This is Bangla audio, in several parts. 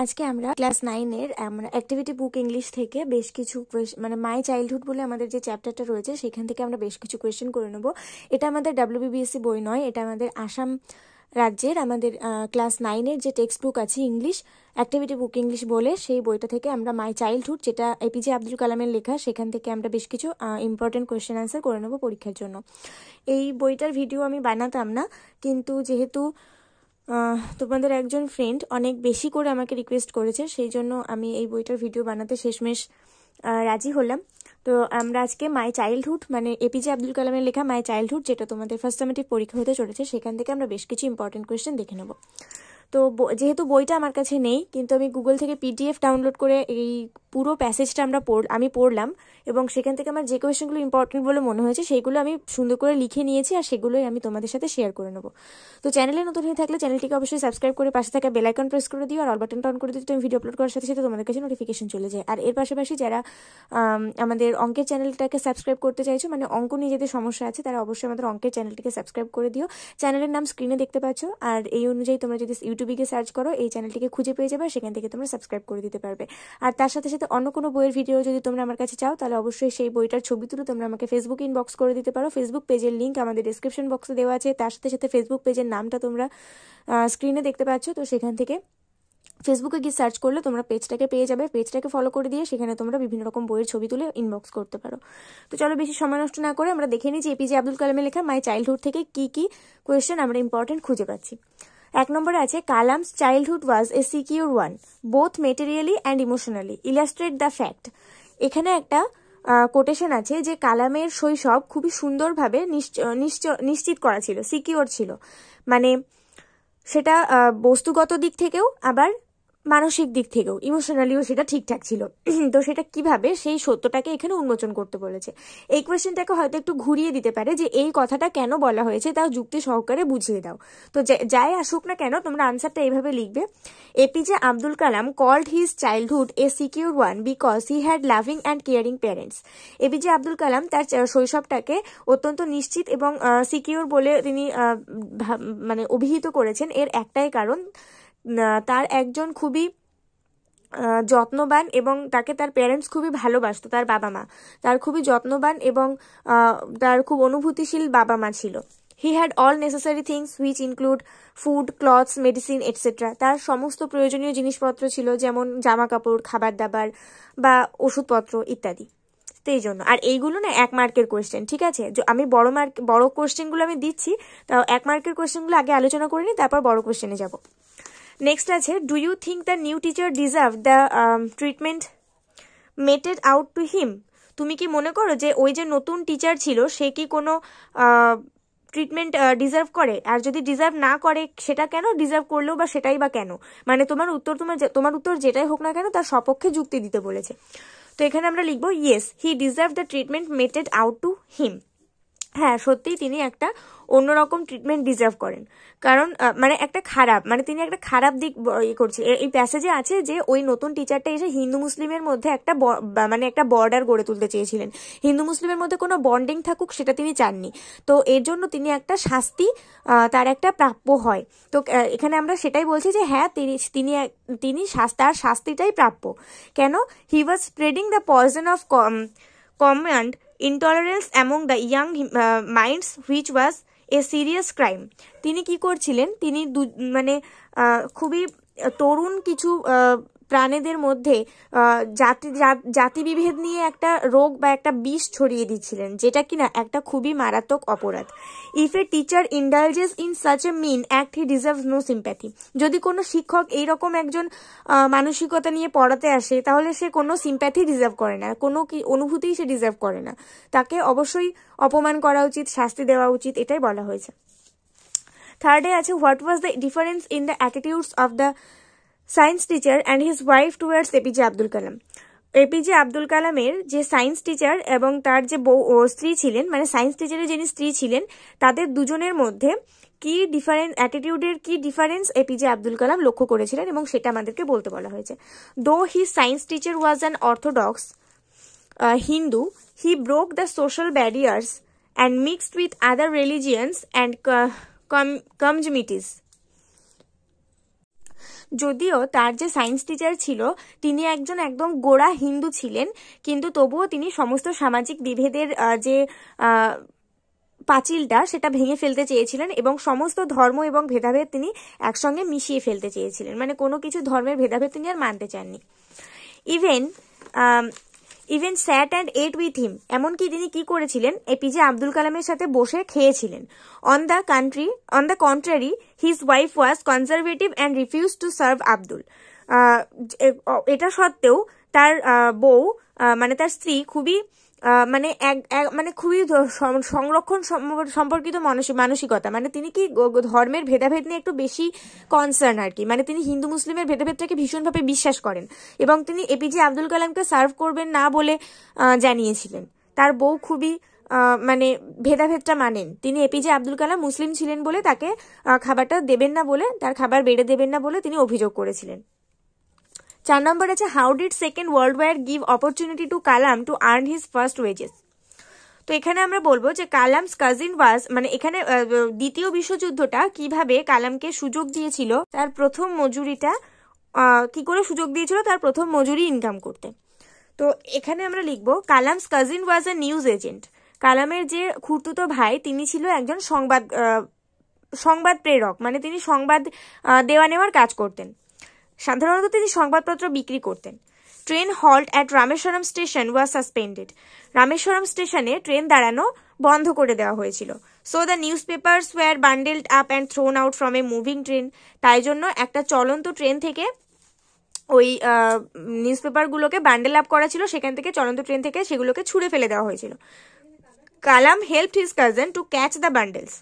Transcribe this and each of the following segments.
আজকে আমরা ক্লাস 9 এর আমরা অ্যাক্টিভিটি বুক ইংলিশ থেকে বেশ কিছু মানে মাই চাইল্ডহুড বলে আমাদের যে চ্যাপ্টারটা রয়েছে সেখান থেকে আমরা বেশ কিছু কোয়েশ্চেন করে নেব। এটা আমাদের WBBSC বই নয়, এটা আমাদের আসাম রাজ্যের আমাদের ক্লাস 9 এর যে টেক্সট বুক আছে ইংলিশ অ্যাক্টিভিটি বুক ইংলিশ বলে, সেই বইটা থেকে আমরা মাই চাইল্ডহুড, যেটা APJ আব্দুল কালামের লেখা, সেখান থেকে আমরা বেশ কিছু ইম্পর্টেন্ট কোয়েশ্চেন আনসার করে নেব পরীক্ষার জন্য। এই বইটার ভিডিও আমি বানাতাম না, কিন্তু যেহেতু তোমাদের একজন ফ্রেন্ড অনেক বেশি করে আমাকে রিকোয়েস্ট করেছে, সেই জন্য আমি এই বইটার ভিডিও বানাতে শেষমেশ রাজি হলাম। তো আমরা আজকে মাই চাইল্ডহুড মানে APJ আব্দুল কালামের লেখা মাই চাইল্ডহুড, যেটা তোমাদের ফার্স্ট সামেটিভ পরীক্ষা হতে চলেছে, সেখান থেকে আমরা বেশ কিছু ইম্পর্টেন্ট কোয়েশ্চেন দেখে নেব। তো যেহেতু বইটা আমার কাছে নেই, কিন্তু আমি গুগল থেকে PDF ডাউনলোড করে এই পুরো প্যাসেজটা আমি পড়লাম, এবং সেখান থেকে আমার যে কোয়েশ্চেনগুলো ইম্পর্টেন্ট বলে মনে হয়েছে সেইগুলো আমি সুন্দর করে লিখে নিয়েছি, আর সেগুলোই আমি তোমাদের সাথে শেয়ার করে নেবো। তো চ্যানেলে নতুন হয়ে থাকলে চ্যানেলটিকে অবশ্যই সাবস্ক্রাইব করে পাশে থাকা বেল আইকন প্রেস করে দিও, আর অল বাটনটা অন করে দিও, তুমি ভিডিও আপলোড করার সাথে সাথে তোমাদের কাছে নোটিফিকেশন চলে যায়। আর এর পাশাপাশি যারা আমাদের অঙ্কের চ্যানেলটাকে সাবস্ক্রাইব করতে চাইছো, মানে অঙ্ক নিয়ে যেতে সমস্যা আছে, তারা অবশ্যই আমাদের অঙ্কের চ্যানেলটিকে সাবস্ক্রাইব করে দিও। চ্যানেলের নাম স্ক্রিনে দেখতে পাচ্ছ, আর এই অনুযায়ী তোমরা যদি ইউটিউবে গিয়ে সার্চ করো এই চ্যানেলটিকে খুঁজে পেয়ে যাবে, সেখান থেকে তোমরা সাবস্ক্রাইব করে দিতে পারবে। আর তার সাথে সাথে অন্য কোনো বইয়ের ভিডিও যদি তোমরা আমার কাছে চাও, তাহলে অবশ্যই সেই বইটার ছবি তুলে তোমরা আমাকে ফেসবুক ইনবক্স করে দিতে পারো। ফেসবুক পেজের লিঙ্ক আমাদের ডেসক্রিপশন বক্সে দেওয়া আছে, তার সাথে সাথে ফেসবুক পেজের নামটা তোমরা স্ক্রিনে দেখতে পাচ্ছ। তো সেখান থেকে ফেসবুকে গিয়ে সার্চ করলে তোমরা পেজটাকে পেয়ে যাবে, পেজটাকে ফলো করে দিয়ে সেখানে তোমরা বিভিন্ন রকম বইয়ের ছবি তুলে ইনবক্স করতে পারো। তো চলো বেশি সময় নষ্ট না করে আমরা দেখে নিই যে APJ আব্দুল কালামের লেখা মাই চাইল্ডহুড থেকে কি কি কোয়েশ্চেন আমরা ইম্পর্টেন্ট খুঁজে পাচ্ছি। 1 নম্বরে আছে, Kalam's childhood was A secure one both materially and emotionally, illustrate the fact. এখানে একটা কোটেশন আছে যে কালামের শৈশব খুবই সুন্দরভাবে নিশ্চিত করা ছিল, সিকিউর ছিল, মানে সেটা বস্তুগত দিক থেকেও আবার মানসিক দিক থেকেও, ইমোশনালিও সেটা ঠিকঠাক ছিল। তো সেটা কিভাবে, সেই সত্যটাকে এখানে উন্মোচন করতে বলেছে। এই কোয়েশ্চেনটাকে হয়তো একটু ঘুরিয়ে দিতে পারে যে এই কথাটা কেন বলা হয়েছে তাও যুক্তি সহকারে বুঝিয়ে দাও। তো যাই আসুক না কেন, তোমরা আনসারটা এইভাবে লিখবে, APJ Abdul Kalam called his childhood a secure one because he had loving and caring parents. APJ Abdul Kalam তার শৈশবটাকে অত্যন্ত নিশ্চিত এবং সিকিউর বলে তিনি মানে অভিহিত করেছেন। এর একটাই কারণ, তার একজন খুবই যত্নবান এবং তাকে তার প্যারেন্টস খুবই ভালোবাসতো, তার বাবা মা তার খুবই যত্নবান এবং তার খুব অনুভূতিশীল বাবা মা ছিল। He had all necessary things which include food, clothes, medicine etcetera. তার সমস্ত প্রয়োজনীয় জিনিসপত্র ছিল, যেমন জামা কাপড়, খাবার দাবার বা ওষুধপত্র ইত্যাদি। এই জন্য, আর এইগুলো না 1 মার্কের কোয়েশ্চেন, ঠিক আছে? আমি বড় কোয়েশ্চেনগুলো আমি দিচ্ছি, তাও 1 মার্কের কোয়েশ্চেনগুলো আগে আলোচনা করে নিই, তারপর বড় কোয়েশ্চেনে যাব। নেক্সট আছে, do you think the new teacher deserve the treatment meted out to him? তুমি কি মনে করো যে ওই যে নতুন টিচার ছিল সে কি কোনো ট্রিটমেন্ট ডিজার্ভ করে? আর যদি ডিজার্ভ না করে সেটা কেন? ডিজার্ভ করলেও বা সেটাই বা কেন? মানে তোমার উত্তর যেটাই হোক না কেন তার সপক্ষে যুক্তি দিতে বলেছে। তো এখানে আমরা লিখবো, yes he deserve the treatment meted out to হিম। হ্যাঁ, সত্যিই তিনি একটা অন্যরকম ট্রিটমেন্ট ডিজার্ভ করেন, কারণ মানে একটা খারাপ, মানে তিনি একটা খারাপ দিক করছে। এই প্যাসেজে আছে যে ওই নতুন টিচারটা এসে হিন্দু মুসলিমের মধ্যে একটা বর্ডার গড়ে তুলতে চেয়েছিলেন, হিন্দু মুসলিমের মধ্যে কোনো বন্ডিং থাকুক সেটা তিনি চাননি। তো এর জন্য তিনি একটা শাস্তি তার একটা প্রাপ্য হয়। তো এখানে আমরা সেটাই বলছি যে হ্যাঁ, তিনি তার শাস্তিটাই প্রাপ্য। কেন? He was spreading the poison of communal intolerance among the young minds which was a serious crime. তিনি কি করছিলেন? তিনি খুবই তরুণ কিছু প্রাণীদের মধ্যে জাতিবিভেদ নিয়ে একটা রোগ বা একটা বিষ ছড়িয়ে দিচ্ছিলেন, যেটা কিনা একটা খুবই মারাত্মক অপরাধ। If a teacher indulges in such a mean act he deserves no sympathy. যদি কোনো শিক্ষক এইরকম একজন মানসিকতা নিয়ে পড়াতে আসে, তাহলে সে কোনো সিম্প্যাথি ডিজার্ভ করে না, কোনো অনুভূতিই সে ডিজার্ভ করে না, তাকে অবশ্যই অপমান করা উচিত, শাস্তি দেওয়া উচিত, এটাই বলা হয়েছে। থার্ডে আছে, what was the difference in the attitudes of the science teacher and his wife towards APJ Abdul Kalam? APJ Abdul কালামের যে সায়েন্স টিচার এবং তার যে স্ত্রী ছিলেন, মানে সায়েন্স টিচারের যিনি স্ত্রী ছিলেন, তাদের দুজনের মধ্যে কি অ্যাটিটিউডের কি ডিফারেন্স APJ আব্দুল কালাম লক্ষ্য করেছিলেন, এবং সেটা আমাদেরকে বলতে বলা হয়েছে। দো his science teacher was an orthodox Hindu, he broke the social barriers and mixed with other religions and communities. যদিও তার যে সায়েন্স টিচার ছিল তিনি একজন একদম গোঁড়া হিন্দু ছিলেন, কিন্তু তবুও তিনি সমস্ত সামাজিক বিভেদের যে পাঁচিলটা সেটা ভেঙে ফেলতে চেয়েছিলেন এবং সমস্ত ধর্ম এবং ভেদাভেদ তিনি একসঙ্গে মিশিয়ে ফেলতে চেয়েছিলেন, মানে কোনো কিছু ধর্মের ভেদাভেদ তিনি আর মানতে চাননি। Even sat and ate with him, এমনকি তিনি কি করেছিলেন, এপিজে আব্দুল কালামের সাথে বসে খেয়েছিলেন। On the contrary his wife was conservative and refuse to serve Abdul. এটা সত্ত্বেও তার বউ মানে তার স্ত্রী খুবই মানে খুবই সংরক্ষণ সম্পর্কিত মানসিকতা, মানে তিনি কি ধর্মের ভেদাভেদ নিয়ে একটু বেশি কনসার্ন আর কি, মানে তিনি হিন্দু মুসলিমের ভেদাভেদটাকে ভীষণভাবে বিশ্বাস করেন এবং তিনি এপিজে আব্দুল কালামকে সার্ভ করবেন না বলে জানিয়েছিলেন। তার বউ খুবই মানে ভেদাভেদটা মানেন। তিনি এপিজে আব্দুল কালাম মুসলিম ছিলেন বলে তাকে খাবারটা দেবেন না বলে, তার খাবার বেড়ে দেবেন না বলে তিনি অভিযোগ করেছিলেন। 4 নম্বর আছে how did Second World War give opportunity to Kalam to earn his first wages. তো এখানে আমরা বলবো যে কালামস কাজিন ওয়াজ, মানে এখানে দ্বিতীয় বিশ্বযুদ্ধটা কিভাবে কালামকে সুযোগ দিয়েছিল তার প্রথম মজুরিটা কি করে সুযোগ দিয়েছিল তার প্রথম মজুরি ইনকাম করতে। তো এখানে আমরা লিখবো কালামস কাজিন ওয়াজ আ নিউজ এজেন্ট। কালামের যে খুড়তুতো ভাই তিনি ছিল একজন সংবাদ প্রেরক, মানে তিনি সংবাদ দেওয়া নেওয়ার কাজ করতেন। সাধারণত তিনি সংবাদপত্র বিক্রি করতেন। Train halt at Rameswaram station was suspended. Rameswaram স্টেশনে ট্রেন দাঁড়ানো বন্ধ করে দেওয়া হয়েছিল। So the newspapers were bundled up and thrown out from a moving train. তাই জন্য একটা চলন্ত ট্রেন থেকে ওই নিউজ পেপারগুলোকে বান্ডেল আপ করা ছিল, সেখান থেকে চলন্ত ট্রেন থেকে সেগুলোকে ছুঁড়ে ফেলে দেওয়া হয়েছিল। Kalam helped his cousin to catch the bundles.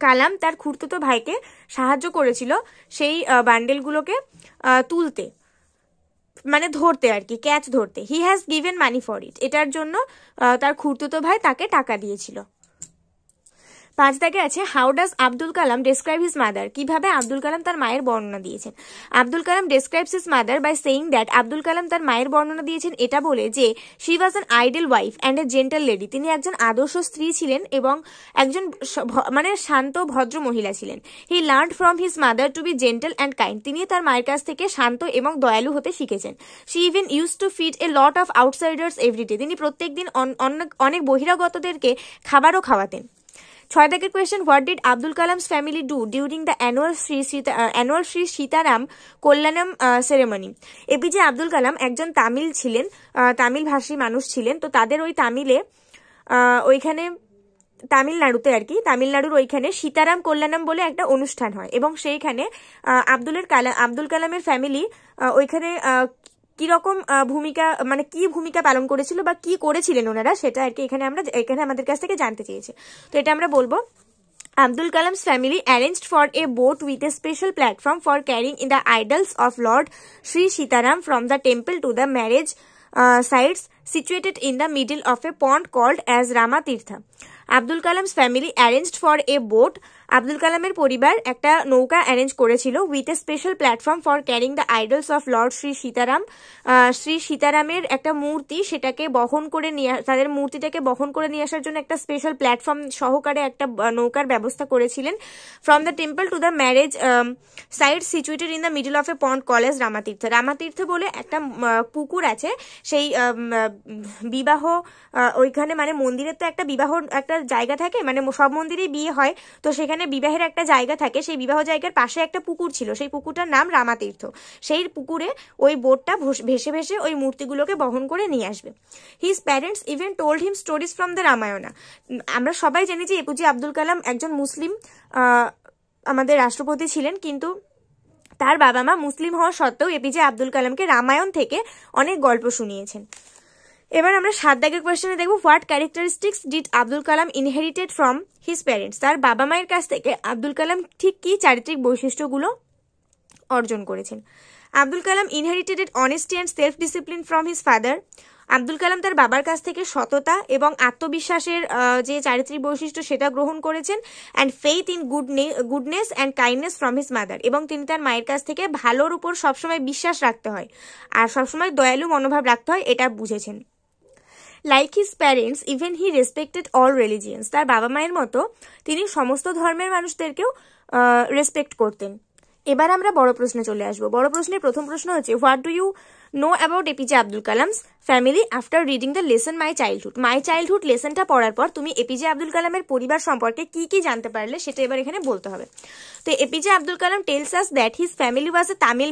Kalam তার খুড়তুতো ভাইকে সাহায্য করেছিল সেই বান্ডেলগুলোকে তুলতে, মানে ধরতে আর কি, ক্যাচ ধরতে। He has given money for it. এটার জন্য তার খুড়তুতো ভাই তাকে টাকা দিয়েছিল। 5 দাগে আছে how does Abdul Kalam describe his mother. কিভাবে আব্দুল কালাম তার মায়ের বর্ণনা দিয়েছেন। Abdul Kalam describes his mother by saying that, Abdul Kalam তার মায়ের বর্ণনা দিয়েছেন এটা বলে যে she was an ideal wife and a gentle lady. তিনি একজন আদর্শ স্ত্রী ছিলেন এবং একজন মানে শান্ত ভদ্র মহিলা ছিলেন। He learned from his mother to be gentle and kind. তিনি তার মায়ের কাছ থেকে শান্ত এবং দয়ালু হতে শিখেছেন। She even use to feed a lot of outsiders every day. তিনি প্রত্যেকদিন অনেক বহিরাগতদেরকে খাবারও খাওয়াতেন। 6 দাগের question, what did Abdul Kalam's family do during the annual Shri Sitaram Kalyanam ceremony. APJ Abdul Kalam একজন তামিল ছিলেন, তামিল ভাষী মানুষ ছিলেন। তো তাদের ওই ওইখানে তামিলনাড়ুতে আর কি, তামিলনাড়ুর ওইখানে সীতারাম কল্যাণম বলে একটা অনুষ্ঠান হয় এবং সেইখানে আব্দুল কালামের ফ্যামিলি ওইখানে কিরকম ভূমিকা, মানে কি ভূমিকা পালন করেছিল বা কি করেছিলেন ওনারা, সেটা আর কি এখানে আমাদের কাছ থেকে জানতে চেয়েছে। তো এটা আমরা বলবো Abdul Kalam's family arranged for a boat with a special platform for carrying in the idols of Lord Sri Sitaram from the temple to the marriage sites situated in the middle of a pond called as Ramatirtha. Abdul Kalam's family arranged for a boat. Abdul কালামের পরিবার একটা নৌকা অ্যারেঞ্জ করেছিল with a special platform for carrying the idols of lord Shri Sitaram. Shri সীতারামের একটা মূর্তি, সেটাকে বহন করে নিয়ে তাদের মূর্তিটাকে বহন করে নিয়ে আসার জন্য একটা স্পেশাল প্ল্যাটফর্ম সহকারে একটা নৌকার ব্যবস্থা করেছিলেন। From the temple to the marriage site situated in the middle of a pond called as Ramatirtha. Ramatirtha বলে একটা পুকুর আছে, সেই বিবাহ ওইখানে, মানে মন্দিরের তো একটা বিবাহ একটা জায়গা থাকে, মানে সব মন্দিরেই বিয়ে হয়, তো সেখানে বিবাহের একটা জায়গা থাকে। সেই বিবাহ জায়গার পাশে একটা পুকুর ছিল, সেই পুকুরটার নাম রামাতীর্থ। সেই পুকুরে ওই বোটটা ভেসে ভেসে ওই মূর্তিগুলোকে বহন করে নিয়ে আসবে। His parents even told him stories from the Ramayana. আমরা সবাই জানি যে এপিজে আব্দুল কালাম একজন মুসলিম আমাদের রাষ্ট্রপতি ছিলেন, কিন্তু তার বাবা মা মুসলিম হওয়া সত্ত্বেও এপিজে আব্দুল কালামকে রামায়ণ থেকে অনেক গল্প শুনিয়েছেন। এবার আমরা 7 দাগের কোয়েশ্চেনে দেখব, what characteristics did Abdul Kalam inherited from his parents. তার বাবা মায়ের কাছ থেকে আব্দুল কালাম ঠিক কি চারিত্রিক বৈশিষ্ট্যগুলো অর্জন করেছেন। Abdul Kalam inherited honesty and self discipline from his father. Abdul Kalam তার বাবার কাছ থেকে সততা এবং আত্মবিশ্বাসের যে চারিত্রিক বৈশিষ্ট্য সেটা গ্রহণ করেছেন। And faith in goodness and kindness from his mother. এবং তিনি তার মায়ের কাছ থেকে ভালোর উপর সবসময় বিশ্বাস রাখতে হয় আর সবসময় দয়ালু মনোভাব রাখতে হয়, এটা বুঝেছেন। লাইক হিজ প্যারেন্টস ইভেন হি রেসপেক্টেড অল রিলিজিয়ান্স। তার বাবা মায়ের মতো তিনি সমস্ত ধর্মের মানুষদেরকেও রেসপেক্ট করতেন। এবার আমরা বড় প্রশ্নে চলে আসবো। বড় প্রশ্নের প্রথম প্রশ্ন হচ্ছে, what do you know about APJ Abdul Kalam's family after reading the lesson my childhood? My childhood লেসনটা পড়ার পর তুমি এপিজে আব্দুল কালামের পরিবার সম্পর্কে কি কি জানতে পারলে সেটা এবার এখানে বলতে হবে। তো APJ Abdul Kalam tells us that his family was a Tamil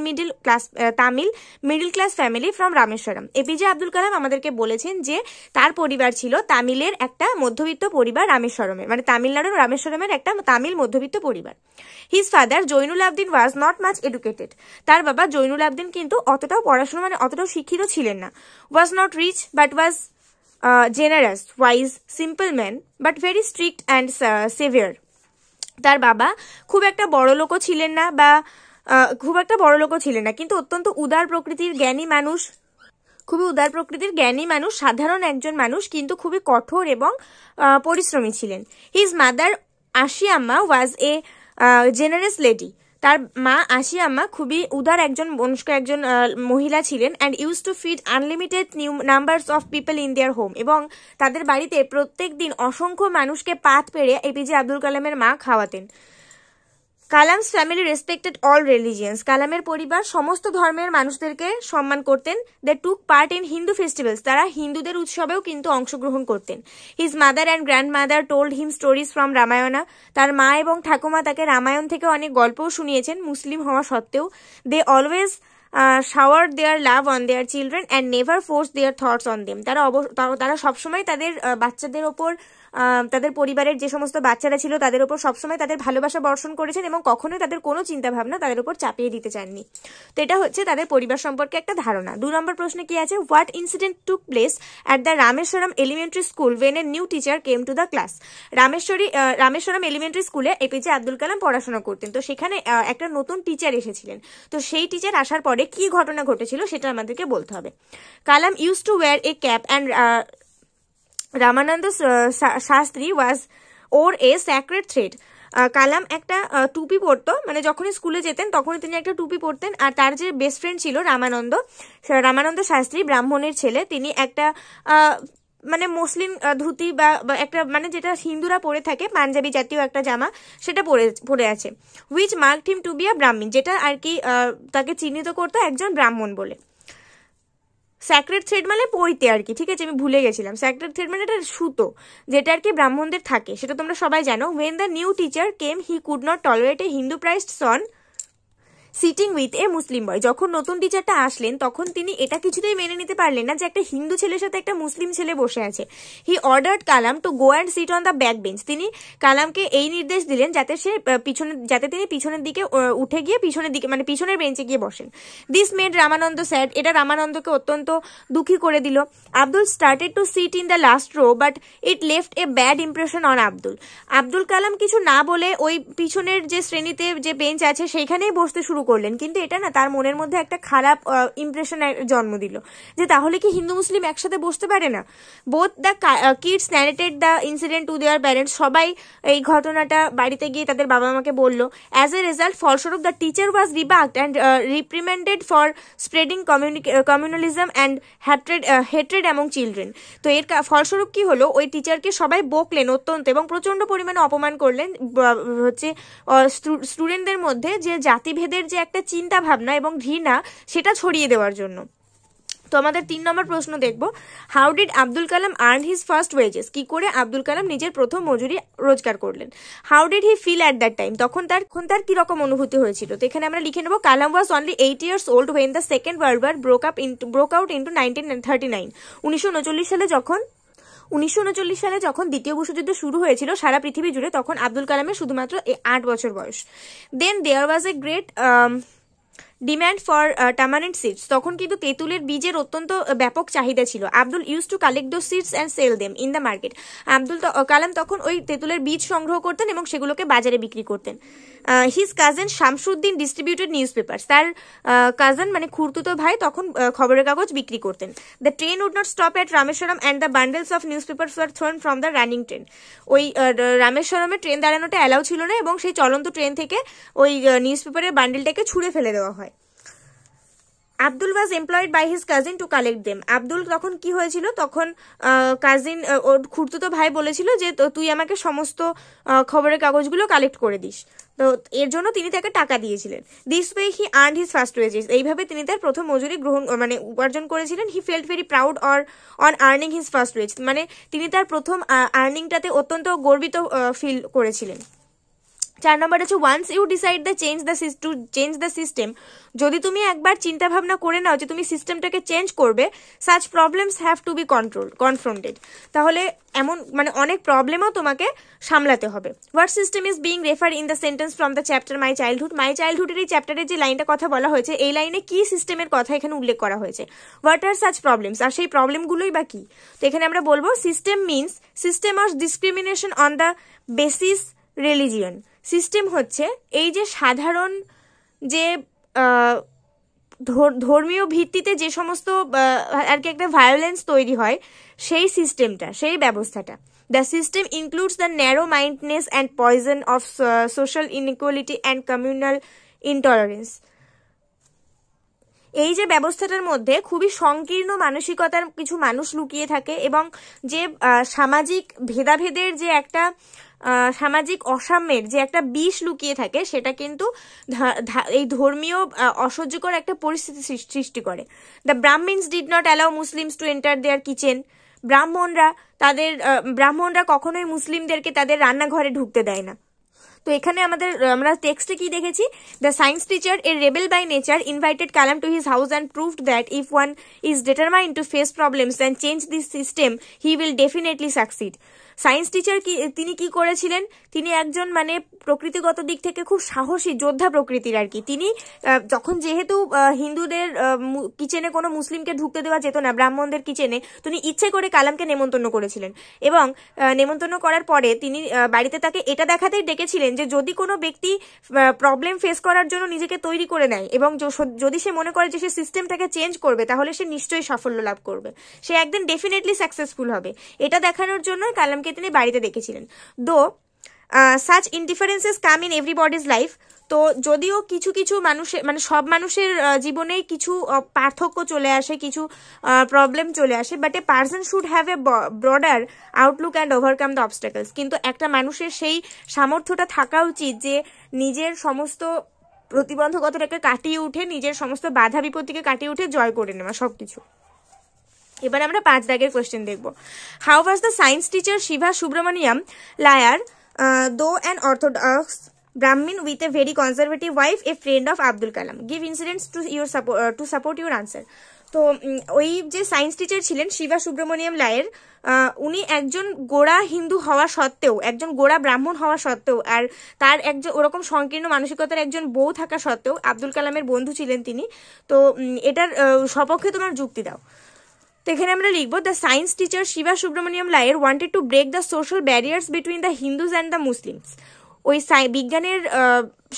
middle class family from Rameswaram. APJ Abdul Kalam আমাদেরকে বলেছেন যে তার পরিবার ছিল তামিলের একটা মধ্যবিত্ত পরিবার রামেশ্বরমের, মানে তামিলনাড়ুর রামেশ্বরমের একটা তামিল মধ্যবিত্ত পরিবার। His father Jainul Abdeen was not much educated. তার বাবা জৈনুল আবদিন কিন্তু অতটাও পড়াশোনা মানে অতটাও শিক্ষিত ছিলেন না। Was not rich but was generous, wise, simple man but very strict and saviour. তার বাবা খুব একটা বড় লোকও ছিলেন না কিন্তু অত্যন্ত উদার প্রকৃতির জ্ঞানী মানুষ, সাধারণ একজন মানুষ, কিন্তু খুবই কঠোর এবং পরিশ্রমী ছিলেন। হিজ মাদার আশিয়াম্মা ওয়াজ এ জেনারেস লেডি। তার মা আশিয়াম্মা খুবই উদার মনস্ক একজন মহিলা ছিলেন। And use to feed unlimited numbers of people in their home. এবং তাদের বাড়িতে প্রত্যেক দিন অসংখ্য মানুষকে পাত পেড়ে এপিজে আব্দুল কালামের মা খাওয়াতেন। Kalam's family respected all religions. কালামের পরিবার সমস্ত ধর্মের মানুষদেরকে সম্মান করতেন। They took part in Hindu festivals. তারা হিন্দুদের উৎসবেও কিন্তু অংশগ্রহণ করতেন। His mother and grandmother told him stories from Ramayana. তার মা এবং ঠাকুমা তাকে রামায়ণ থেকে অনেক গল্পও শুনিয়েছেন মুসলিম হওয়া সত্ত্বেও। They always showered their love on their children and never forced their thoughts on them. তারা সবসময় তাদের বাচ্চাদের ওপর, তাদের পরিবারের যে সমস্ত বাচ্চারা ছিল তাদের উপর সবসময় তাদের ভালোবাসা বর্ষণ করেছেন এবং কখনোই তাদের কোনো চিন্তা ভাবনা তাদের উপর চাপিয়ে দিতে চাননি। তো এটা হচ্ছে তাদের পরিবার সম্পর্কে একটা ধারণা। 2 নম্বর প্রশ্নে কি আছে, what incident took place at the Rameswaram elementary school when a new teacher came to the class? Rameswaram elementary স্কুলে এপিজে আব্দুল কালাম পড়াশোনা করতেন। তো সেখানে একটা নতুন টিচার এসেছিলেন। তো সেই টিচার আসার পরে কি ঘটনা ঘটেছিল সেটা আমাদেরকে বলতে হবে। Kalam use to wear a cap and Ramanand Shastri was wore a sacred thread. Kalam একটা টুপি পরতো, মানে যখনই স্কুলে যেতেন তখনই তিনি একটা টুপি পরতেন। আর তার যে বেস্ট ফ্রেন্ড ছিল রামানন্দ শাস্ত্রী, ব্রাহ্মণের ছেলে, তিনি একটা মানে মসলিন ধুতি বা একটা মানে যেটা হিন্দুরা পরে থাকে পাঞ্জাবি জাতীয় একটা জামা, সেটা পরে আছে। Which marked him to be a ব্রাহ্মণ, যেটা আর কি তাকে চিহ্নিত করতো একজন ব্রাহ্মণ বলে। স্যাক্রেড থ্রেড মানে পইতে আর কি, ঠিক আছে, আমি ভুলে গেছিলাম। স্যাক্রেড থ্রেড মানে এটা সুতো, যেটা আর কি ব্রাহ্মণদের থাকে, সেটা তোমরা সবাই জানো। When the new teacher came he could not tolerate a Hindu priest's son sitting with a Muslim boy. যখন নতুন টিচারটা আসলেন তখন তিনি এটা কিছুতেই মেনে নিতে পারলেন না যে একটা হিন্দু ছেলের সাথে একটা মুসলিম ছেলে বসে আছে। He ordered Kalam to go and sit on the back bench. তিনি কালামকে এই নির্দেশ দিলেন যাতে তিনি পিছনের দিকে উঠে গিয়ে পিছনের বেঞ্চে গিয়ে বসেন। This made Ramanand sad. এটা রামানন্দকে অত্যন্ত দুঃখী করে দিল। Abdul started to sit in the last row but it left a bad impression on Abdul Kalam কিছু না বলে ওই পিছনের যে শ্রেণীতে যে বেঞ্চ আছে সেইখানেই বসতে শুরু করলেন, কিন্তু এটা না তার মনের মধ্যে একটা খারাপ ইমপ্রেশন জন্ম দিল যে তাহলে কি হিন্দু মুসলিম একসাথে বসতে পারে না। Both the kids narrated the incident to their parents. সবাই এই ঘটনাটা বাড়িতে গিয়ে তাদের বাবা মাকে বলল। অ্যাজ এ রেজাল্ট, ফলস্বরূপ, the teacher was rebuked and reprimanded for spreading communalism and hatred among children. তো এর ফলস্বরূপ কি হলো, ওই টিচারকে সবাই বকলেন অত্যন্ত এবং প্রচন্ড পরিমাণে অপমান করলেন হচ্ছে স্টুডেন্টদের মধ্যে যে জাতিভেদের যে একটা চিন্তা ভাবনা এবং ঘৃণা সেটা ছড়িয়ে দেওয়ার জন্য। তো আমাদের 3 নম্বর প্রশ্ন দেখব, how did Abdul Kalam earn his first wages? কি করে আব্দুল কালাম নিজের প্রথম মজুরি রোজগার করলেন? How did he feel at that time? তখন তার কিরকম অনুভূতি হয়েছিল? তো এখানে আমরা লিখে নেব, কালাম was only 8 years old when the second world war broke out into 1939। 1939 সালে যখন দ্বিতীয় বিশ্বযুদ্ধ শুরু হয়েছিল সারা পৃথিবী জুড়ে, তখন আব্দুল কালামের শুধুমাত্র 8 বছর বয়স। Then there was a great demand for tamarind seeds. তখন কিন্তু তেঁতুলের বীজের অত্যন্ত ব্যাপক চাহিদা ছিল। Abdul use to collect those seeds and sell them in the market. Abdul Kalam তখন ওই তেঁতুলের বীজ সংগ্রহ করতেন এবং সেগুলোকে বাজারে বিক্রি করতেন। His cousin Shamsuddin distributed newspapers. তার কাজিন মানে খুড়তুতো ভাই তখন খবরের কাগজ বিক্রি করতেন। The train would not stop at Rameswaram and the bundles of newspapers were thrown from the running train. ওই রামেশ্বরমে ট্রেন দাঁড়ানোটা অ্যালাউ ছিল না এবং সেই চলন্ত ট্রেন থেকে ওই নিউজ পেপারের বান্ডেলটাকে ছুঁড়ে ফেলে দেওয়া হয়। Abdul was employed by his cousin to collect them. Abdul তখন কি হয়েছিল, তখন কাজিন ওর খুড়তুতো ভাই বলেছিল যে তুই আমাকে সমস্ত খবরের কাগজগুলো কালেক্ট করে দিস, তো এর জন্য তিনি তাকে টাকা দিয়েছিলেন। This way he earn his first wages, এইভাবে তিনি তার প্রথম মজুরি মানে উপার্জন করেছিলেন। He felt very proud on earning his first wage, মানে তিনি তার প্রথম আর্নিংটাতে অত্যন্ত গর্বিত ফিল করেছিলেন। 4 নম্বর হচ্ছে once you decide to change the system, যদি তুমি একবার চিন্তা ভাবনা করে নাও যে তুমি সিস্টেমটাকে চেঞ্জ করবে, such problems have to be confronted, তাহলে এমন মানে অনেক প্রবলেমও তোমাকে সামলাতে হবে। What system is being refer in the sentence from the chapter my childhood, my চাইল্ডহুডের এই চ্যাপ্টারের যে লাইনটা কথা বলা হয়েছে, এই লাইনে কি সিস্টেমের কথা এখানে উল্লেখ করা হয়েছে, হোয়াট আর সাচ প্রবলেমস, আর সেই প্রবলেমগুলোই বা কি। তো এখানে আমরা বলবো system means system of discrimination on the basis religion. System হচ্ছে এই যে সাধারণ যে ধর্মীয় ভিত্তিতে যে সমস্ত আর কি একটা ভায়োলেন্স তৈরি হয়, সেই সিস্টেমটা, সেই ব্যবস্থাটা। The system includes the narrow mindedness and poison of social inequality and communal intolerance. এই যে ব্যবস্থাটার মধ্যে খুবই সংকীর্ণ মানসিকতার কিছু মানুষ লুকিয়ে থাকে, এবং যে সামাজিক ভেদাভেদের যে একটা সামাজিক অসাম্যের যে একটা বিষ লুকিয়ে থাকে, সেটা কিন্তু এই ধর্মীয় অসহ্যকর একটা পরিস্থিতি সৃষ্টি করে। The Brahmins did not allow Muslims to enter their kitchen, ব্রাহ্মণরা কখনোই মুসলিমদেরকে তাদের রান্নাঘরে ঢুকতে দেয় না। তো এখানে আমরা টেক্সটে কি দেখেছি, the science teacher a rebel by nature invited Kalam to his house and proved that if one is determined to face problems and change this system he will definitely succeed. Science teacher তিনি কি করেছিলেন, তিনি একজন মানে প্রকৃতিগত দিক থেকে খুব সাহসী যোদ্ধা প্রকৃতির আর কি। তিনি যখন যেহেতু হিন্দুদের কিচেনে কোনো মুসলিমকে ঢুকতে দেওয়া যেত না, ব্রাহ্মণদের কিচেনে, তিনি ইচ্ছে করে কালামকে নেমন্তন্ন করেছিলেন, এবং নেমন্তন্ন করার পরে তিনি বাড়িতে তাকে এটা দেখাতেই ডেকেছিলেন যে যদি কোনো ব্যক্তি প্রবলেম ফেস করার জন্য নিজেকে তৈরি করে নেয় এবং যদি সে মনে করে যে সে সিস্টেমটাকে চেঞ্জ করবে, তাহলে সে নিশ্চয়ই সাফল্য লাভ করবে, সে একদিন ডেফিনেটলি সাকসেসফুল হবে। এটা দেখানোর জন্য কালামকে তিনি বাড়িতে ডেকেছিলেন। Though such indifferences come in everybody's life, তো যদিও কিছু কিছু মানুষের মানে সব মানুষের জীবনেই কিছু পার্থক্য চলে আসে, কিছু প্রবলেম চলে আসে, but a person should have a broader Outlook and overcome the obstacles, কিন্তু একটা মানুষের সেই সামর্থ্যটা থাকা উচিত যে নিজের সমস্ত প্রতিবন্ধকতাটাকে কাটিয়ে উঠে, নিজের সমস্ত বাধা বিপত্তিকে কাটিয়ে উঠে জয় করে নেওয়া সবকিছু। এবার আমরা 5 দাগের কোয়েশ্চেন দেখব। How was the science teacher Shiva Subramaniam Iyer though an orthodox Brahmin with a very conservative wife, a friend of Abdul Kalam? Give incidents to support your answer. তো ওই যে সায়েন্স টিচার ছিলেন শিবা সুব্রমণিয়াম লায়ের, উনি একজন গোড়া হিন্দু হওয়া সত্ত্বেও, একজন গোড়া ব্রাহ্মণ হওয়া সত্ত্বেও, আর তার একজন ওরকম সংকীর্ণ মানসিকতার একজন বউ থাকা সত্ত্বেও আব্দুল কালামের বন্ধু ছিলেন তিনি। তো এটার সপক্ষে তোমার যুক্তি দাও। তো এখানে আমরা লিখবো, the science teacher Shiva Subramaniam Iyer wanted to break the social barriers between the Hindus and the Muslims. ওই বিজ্ঞানের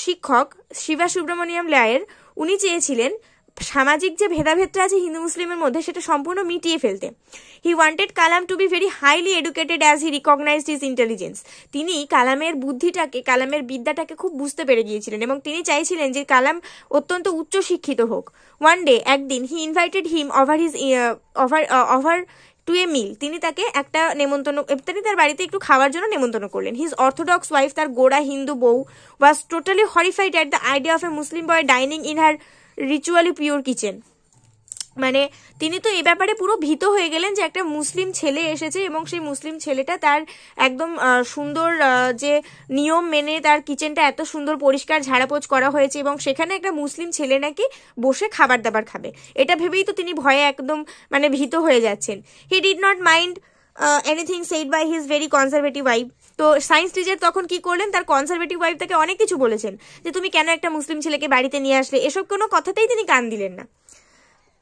শিক্ষক শিবা সুব্রমণিয়াম লায়ের উনি চেয়েছিলেন সামাজিক যে ভেদাভেদটা আছে হিন্দু মুসলিমের মধ্যে সেটা সম্পূর্ণ মিটিয়ে ফেলতে। He wanted Kalam to be very highly educated as he recognised his intelligence. তিনি কালামের বুদ্ধিটাকে, কালামের বিদ্যাটাকে খুব বুঝতে পেরে গিয়েছিলেন এবং তিনি চাইছিলেন যে কালাম অত্যন্ত উচ্চ শিক্ষিত হোক। ওয়ান ডে, একদিন, he invited him over to a meal, তিনি তাকে একটা তিনি তার বাড়িতে একটু খাওয়ার জন্য নেমন্তন্ন করলেন। হিজ অর্থোডক্স ওয়াইফ, তার গোড়া হিন্দু বউ, was totally horrified at the idea of a Muslim boy dining in her ritually pure kitchen. মানে তিনি তো এই ব্যাপারে পুরো ভীত হয়ে গেলেন যে একটা মুসলিম ছেলে এসেছে এবং সেই মুসলিম ছেলেটা তার একদম সুন্দর যে নিয়ম মেনে তার কিচেনটা এত সুন্দর পরিষ্কার ঝাড়াপোছ করা হয়েছে এবং সেখানে একটা মুসলিম ছেলে নাকি বসে খাবার দাবার খাবে, এটা ভেবেই তো তিনি ভয়ে একদম মানে ভীত হয়ে যাচ্ছেন। He did not mind anything said by his very conservative wife. তো সায়েন্স টিচার তখন কি করলেন, তার কনজারভেটিভ ওয়াইফ তাকে অনেক কিছু বলেছেন যে তুমি কেন একটা মুসলিম ছেলেকে বাড়িতে নিয়ে আসলে, এসব কোনো কথাতেই তিনি কান দিলেন না।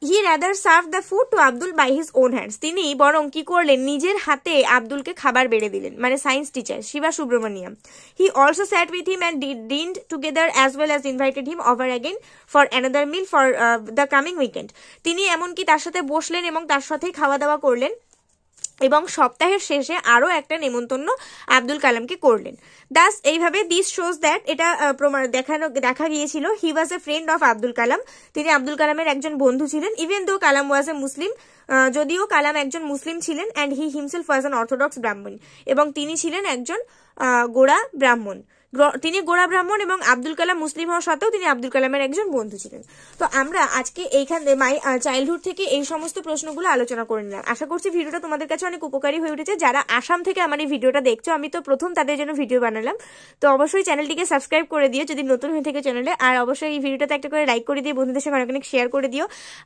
He rather serve the food to Abdul by his own hands, তিনি বরং কি করলেন, নিজের হাতে আব্দুলকে খাবার বেড়ে দিলেন, মানে science teacher Shiva Subramaniam. He also sat with him and dined together as well as invited him over again for another meal for the coming weekend. তিনি এমনকি তার সাথে বসলেন এবং তার সাথেই খাওয়া দাওয়া করলেন এবং সপ্তাহের শেষে আরও একটা নেমন্তন্ন আব্দুল কালামকে করলেন। দাস এইভাবে দিস শোজ দ্যাট, এটা দেখা গিয়েছিল হি ওয়াজ a friend of Abdul Kalam, তিনি আব্দুল কালামের একজন বন্ধু ছিলেন। ইভেন দো কালাম ওয়াজ এ মুসলিম, যদিও কালাম একজন মুসলিম ছিলেন। And he himself was an orthodox ব্রাহ্মণ, এবং তিনি ছিলেন একজন গোঁড়া ব্রাহ্মণ। তিনি গোঁড়া ব্রাহ্মণ এবং আব্দুল কালাম মুসলিম হওয়া সত্ত্বেও তিনি আব্দুল কালামের একজন বন্ধু ছিলেন। তো আমরা আজকে এইখানে মাই চাইল্ডহুড থেকে এই সমস্ত প্রশ্নগুলো আলোচনা করে নিলাম। আশা করছি ভিডিওটা তোমাদের কাছে অনেক উপকারী হয়ে উঠেছে। যারা আসাম থেকে আমার এই ভিডিওটা দেখছো, আমি তো প্রথম তাদের জন্য ভিডিও বানালাম, তো অবশ্যই চ্যানেলটিকে সাবস্ক্রাইব করে দিও যদি নতুন হয়ে থেকে চ্যানেলে। আর অবশ্যই এই ভিডিওটাতে একটা করে লাইক করে দিয়ে বন্ধুদের সঙ্গে অনেক শেয়ার করে দিও।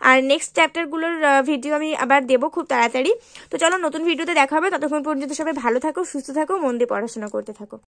আর নেক্সট চ্যাপ্টারগুলোর ভিডিও আমি আবার দেবো খুব তাড়াতাড়ি। তো চলো নতুন ভিডিওতে দেখা হবে, ততক্ষণ পর্যন্ত সবাই ভালো থাকো, সুস্থ থাকো, মন দিয়ে পড়াশোনা করতে থাকো।